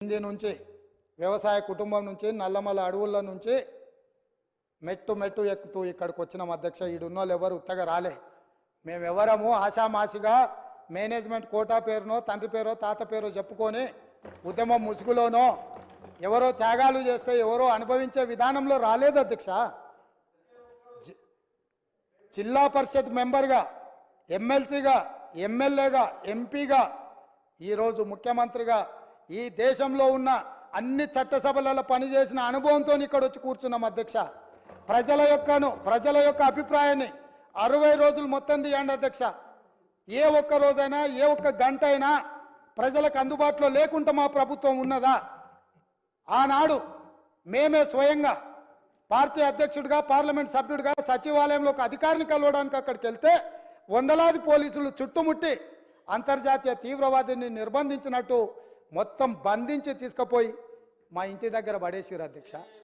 హిందీ నుంచి వ్యవసాయ కుటుంబం నుంచి నల్లమల అడవుల నుంచి మెట్టు మెట్టు ఎక్కుతూ ఇక్కడికి వచ్చిన అధ్యక్ష ఈడున్నోళ్ళు ఎవరు ఉత్తగా రాలే. మేమెవరము ఆశామాసిగా మేనేజ్మెంట్ కోటా పేరునో తండ్రి పేరో తాత పేరో చెప్పుకొని ఉద్యమం ముసుగులోనో ఎవరో త్యాగాలు చేస్తే ఎవరో అనుభవించే విధానంలో రాలేదు అధ్యక్ష. జిల్లా పరిషత్ మెంబర్గా, ఎమ్మెల్సీగా, ఎమ్మెల్యేగా, ఎంపీగా, ఈరోజు ముఖ్యమంత్రిగా ఈ దేశంలో ఉన్న అన్ని చట్టసభలలో పనిచేసిన అనుభవంతో ఇక్కడ వచ్చి కూర్చున్నాం అధ్యక్ష. ప్రజల యొక్క అభిప్రాయాన్ని 60 రోజులు మొత్తం తీయండి అధ్యక్ష. ఏ ఒక్క రోజైనా ఏ ఒక్క గంట అయినా ప్రజలకు అందుబాటులో లేకుండా మా ప్రభుత్వం ఉన్నదా? ఆనాడు మేమే స్వయంగా పార్టీ అధ్యక్షుడిగా, పార్లమెంట్ సభ్యుడిగా సచివాలయంలో ఒక అధికారిని కలవడానికి అక్కడికి వెళ్తే వందలాది పోలీసులు చుట్టుముట్టి అంతర్జాతీయ తీవ్రవాదిని నిర్బంధించినట్టు మొత్తం బంధించి తీసుకుపోయి మా ఇంటి దగ్గర పడేసిరు అధ్యక్ష.